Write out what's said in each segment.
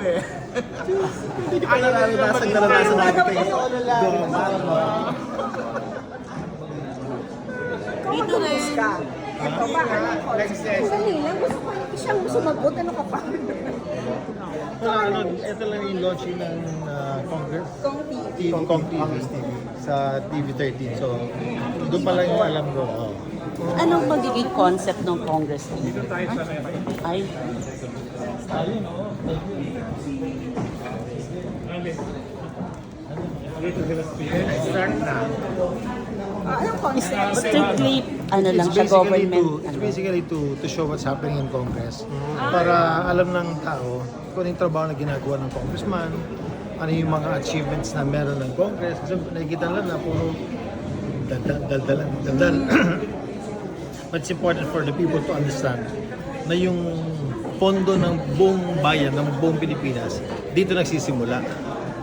eh. Hindi ko naranasan natin kayo. Dito rin. Ito ba? Next session. Dali lang, gusto ko siyang sumagot. Ano ka pa? Ito lang yung launching ng Congress. Kong TV. Congress TV sa TV13. So, doon pa lang yung alam ko. Anong magiging concept ng Congress? Dito tayo sa Ay, Ayun, oo. Start na. Anong concept? strictly, ano lang siya, government. It's basically to show what's happening in Congress. Para alam ng tao kung ano yung trabaho na ginagawa ng congressman, ano yung mga achievements na meron ng Congress. Kasi nakikita lang na puro daldal. But it's important for the people to understand na yung pondo ng buong bayan, ng buong Pilipinas, dito nagsisimula.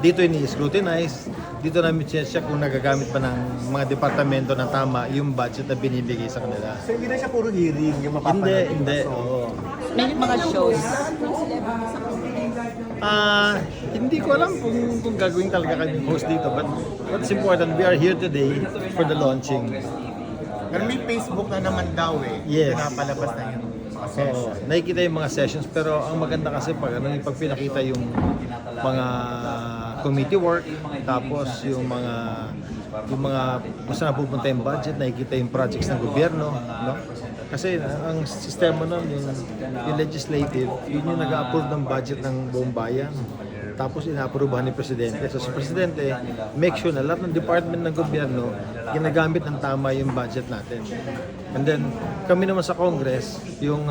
Dito ini-scrutinize, dito namin check kung nagagamit pa ng mga departamento na tama yung budget na binibigay sa kanila. So hindi na siya puro hearing yung mapapanood. Hindi. Oo. May mga shows. Hindi ko alam kung gagawin talaga kami host dito, but what's important, we are here today for the launching. Pero may Facebook na naman daw eh. Yes. Pinapalabas na yung mga session. Oo, nakikita yung mga sessions, pero ang maganda kasi pag pinakita yung mga committee work, tapos yung mga kung saan napupunta yung budget, nakikita yung projects ng gobyerno, no? Kasi ang sistema nun, yung legislative, yun yung nag-approve ng budget ng buong bayan. Tapos ina-approvehan ni Presidente. So si Presidente, make sure na lahat ng department ng gobyerno ginagamit ng tama yung budget natin. And then, kami naman sa Congress, yung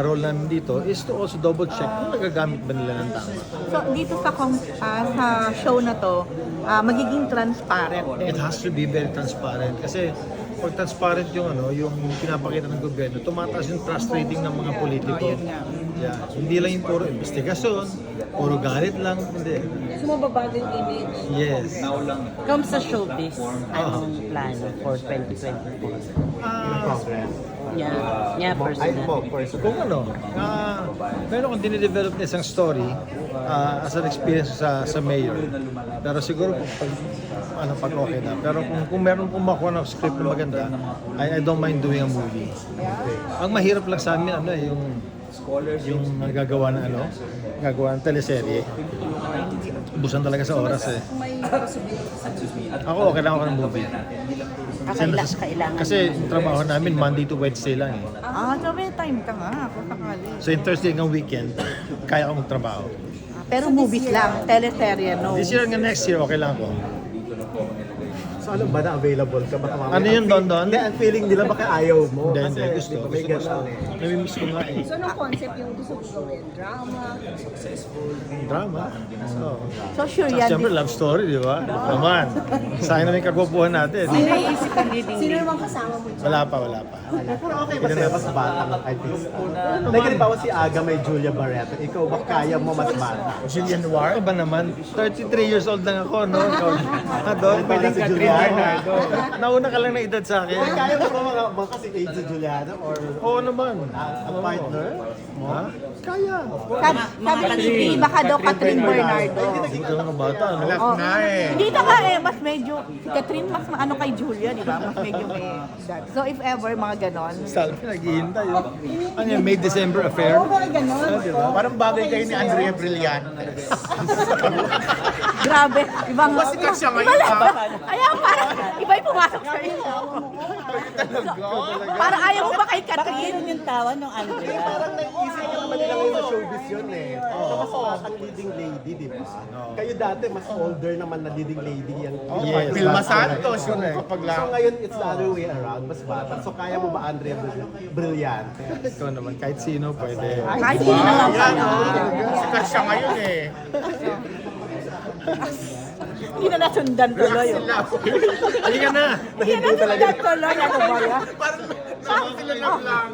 role namin dito is to also double check kung nagagamit ba nila ng tama. So dito sa show na to, magiging transparent din. It has to be very transparent kasi pag transparent yung yung pinapakita ng gobyerno, tumataas yung trust rating ng mga politiko. Yeah. Hindi lang yung puro investigasyon, puro galit lang, hindi. Sumababago yung image. Yes. Comes sa showbiz, anong plano for 2024? Congress. Yeah, personal. Kung meron kong dinidevelop na isang story as an experience sa mayor. Pero siguro pag okay na. Pero kung meron pong makuha ng script na maganda, I don't mind doing a movie. Ang mahirap lang sa amin, yung nagagawa ng teleserye. Ubusan talaga sa oras eh. Ako okay lang ako ng movie. Kailangan. Kasi yung trabaho namin Monday to Wednesday lang eh. So may time ka nga kung sakali. So yung Thursday ng weekend, kaya ko magtrabaho. Pero movies lang, teleserye no. This year hanggang next year, okay lang ako. So alam ba na available ka? Baka mamaya- Ano yun, Don? Hindi, ang feeling nila baka ayaw mo. Hindi, Kasi gusto. di ba, may gano'n eh. Namimiss ko nga eh. So, anong concept yung gusto mo gawin? Drama? Drama. Oo. So sure Tapos yan. siyempre, love story, di ba? Naman. Sayang naman yung kagwapuhan natin. Sino naman kasama mo dyan? Wala pa. Pero okay ba sa'yo mas bata ng artista? Nagkalibawa si Aga may Julia Barreto. Ikaw ba kaya mo mas bata? Jillian War? Ano ba naman? 33 years old lang ako, no? Ikaw, Don? Pwede si Juliana. Nauna ka lang na edad sa akin. Kaya mo ba mga kasi age si Juliana or Oo naman. ang partner? Ha? Kaya. Sabi ni Titi, baka daw Catherine Bernardo. Hindi ka mga bata, no? Alam na eh. Hindi ka nga mas medyo, si Catherine mas maano kay Julia, di ba? Mas medyo may edad. So if ever, mga ganon. Salve, naghihintay. Ano yung May December affair? Oo, mga ganon. Parang bagay kayo ni Andrea Brillante. Grabe. Ibang, Sikat siya ngayon, ha? Kaya parang, iba yung pumasok sa iyo. Parang ayaw mo ba kay Catherine? Yung tawa ng Andrea. Parang nag-isip ka naman nila ngayon sa showbiz yun eh. Ito mas bata leading lady, di ba? Kayo dati mas older naman na leading lady yan. Yes. Vilma Santos yung kapag So lang. ngayon, it's the other way around, mas bata. So kaya mo ba Andrea Brillante? Ikaw naman, kahit sino pwede. Kahit hindi naman Yan, sikat siya ngayon eh. Hindi na nasundan tuloy. Halika na! Hindi na nasundan tuloy. Ano ba yan? Parang sila lang.